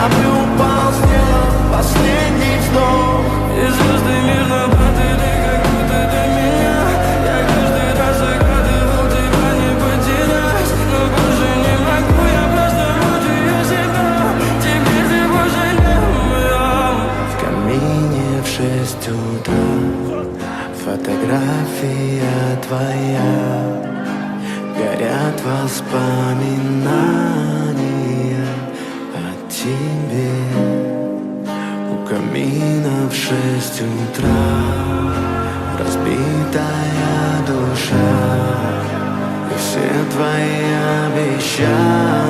Я бы упал, сделал последний вздох. И звезды мирно падали, как будто до меня. Я каждый раз загадывал тебя не потерять, но больше не могу, я просто мучаю себя. Теперь ты больше не моя. В камине в 6 утра фотография твоя. Горят воспоминания о тебе. У камина в 6 утра разбитая душа. И все твои обещания